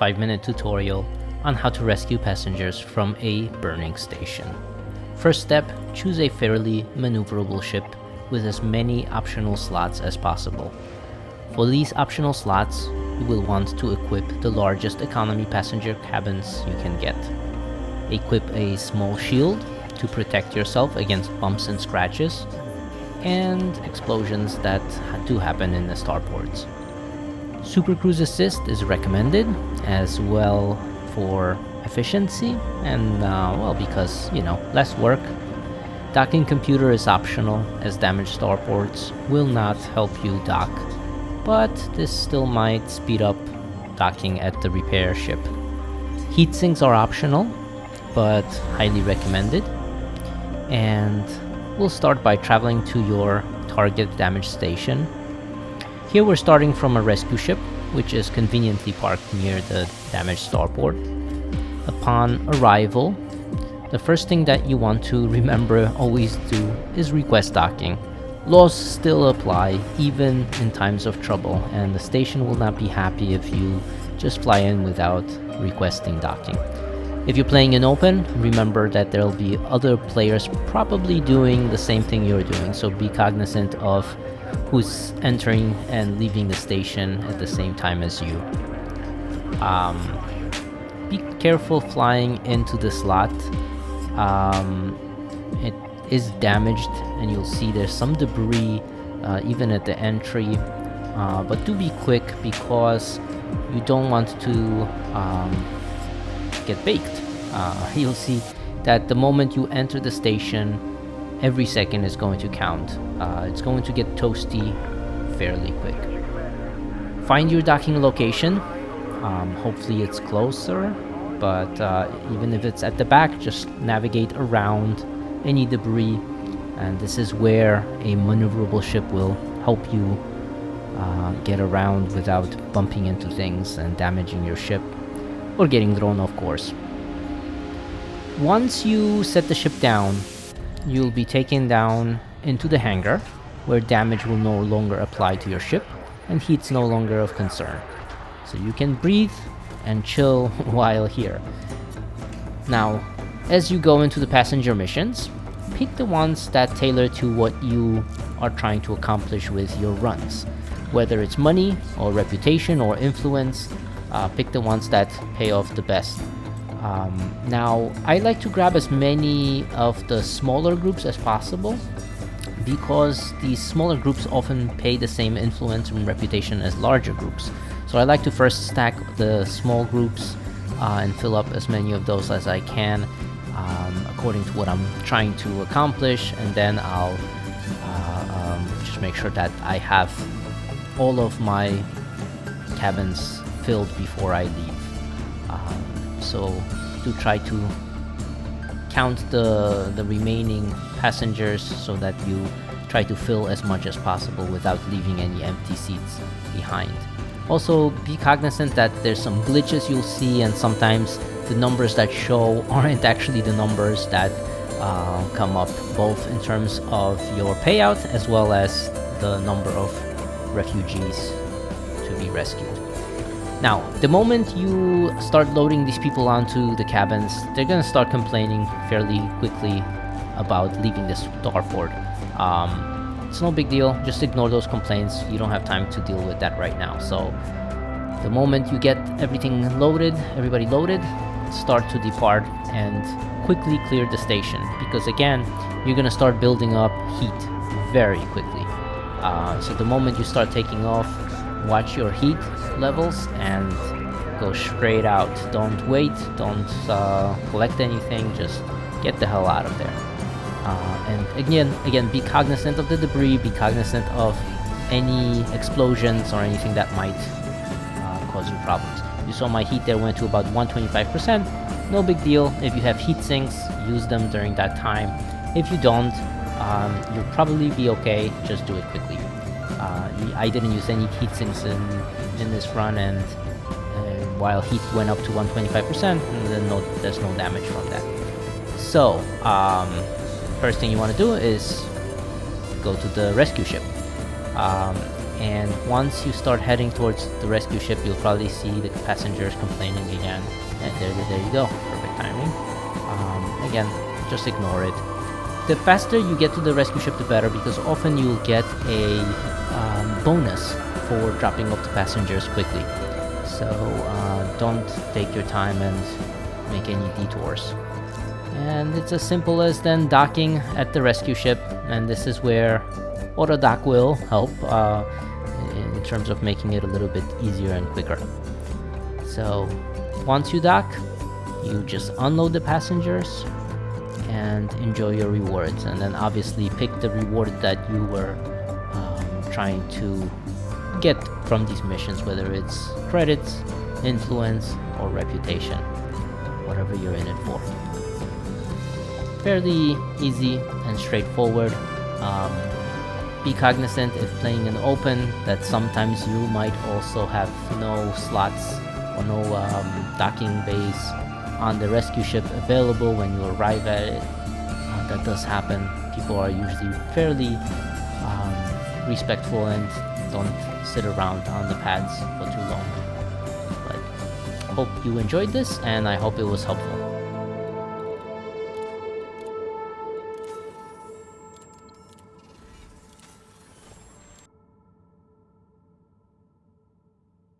5-minute tutorial on how to rescue passengers from a burning station. First step, choose a fairly maneuverable ship with as many optional slots as possible. For these optional slots, you will want to equip the largest economy passenger cabins you can get. Equip a small shield to protect yourself against bumps and scratches, and explosions that do happen in the starports. Super Cruise Assist is recommended as well for efficiency and, because, less work. Docking computer is optional, as damaged starports will not help you dock, but this still might speed up docking at the repair ship. Heat sinks are optional, but highly recommended. And we'll start by traveling to your target damage station. Here we're starting from a rescue ship, which is conveniently parked near the damaged starport. Upon arrival, the first thing that you want to remember always do is request docking. Laws still apply even in times of trouble, and the station will not be happy if you just fly in without requesting docking. If you're playing in open, remember that there'll be other players probably doing the same thing you're doing, so be cognizant of who's entering and leaving the station at the same time as you. Be careful flying into the slot. It is damaged, and you'll see there's some debris even at the entry, but do be quick because you don't want to get baked. You'll see that the moment you enter the station, every second is going to count. It's going to get toasty fairly quick. Find your docking location. Hopefully it's closer, but even if it's at the back, just navigate around any debris, and this is where a maneuverable ship will help you get around without bumping into things and damaging your ship, or getting thrown, of course. Once you set the ship down, you'll be taken down into the hangar, where damage will no longer apply to your ship and heat's no longer of concern. So you can breathe and chill while here. Now, as you go into the passenger missions, pick the ones that tailor to what you are trying to accomplish with your runs. Whether it's money or reputation or influence, pick the ones that pay off the best. Now, I like to grab as many of the smaller groups as possible, because these smaller groups often pay the same influence and reputation as larger groups. So I like to first stack the small groups and fill up as many of those as I can, according to what I'm trying to accomplish, and then I'll just make sure that I have all of my cabins filled before I leave. So do try to count the remaining passengers so that you try to fill as much as possible without leaving any empty seats behind. Also, be cognizant that there's some glitches you'll see, and sometimes the numbers that show aren't actually the numbers that come up, both in terms of your payout as well as the number of refugees to be rescued. Now, the moment you start loading these people onto the cabins, they're going to start complaining fairly quickly about leaving the starport. It's no big deal, just ignore those complaints. You don't have time to deal with that right now. So the moment you get everything loaded, everybody loaded, start to depart and quickly clear the station, because again, you're going to start building up heat very quickly. So the moment you start taking off, watch your heat levels and go straight out. Don't wait, don't collect anything, just get the hell out of there. And again, be cognizant of the debris, be cognizant of any explosions or anything that might cause you problems. You saw my heat there went to about 125%. No big deal. If you have heat sinks, use them during that time. If you don't, you'll probably be okay. Just do it quickly. I didn't use any heat sinks in this run, and while heat went up to 125%, then there's no damage from that. So, first thing you want to do is go to the rescue ship. And once you start heading towards the rescue ship, you'll probably see the passengers complaining again. And there you go, perfect timing. Again, just ignore it. The faster you get to the rescue ship, the better, because often you'll get a bonus for dropping off the passengers quickly. So don't take your time and make any detours. And it's as simple as then docking at the rescue ship, and this is where auto dock will help in terms of making it a little bit easier and quicker. So once you dock, you just unload the passengers and enjoy your rewards, and then obviously pick the reward that you were trying to get from these missions, whether it's credits, influence, or reputation, whatever you're in it for. Fairly easy and straightforward. Be cognizant if playing in open that sometimes you might also have no slots or no docking bays on the rescue ship available when you arrive at it. That does happen. People are usually fairly respectful and don't sit around on the pads for too long. But hope you enjoyed this, and I hope it was helpful.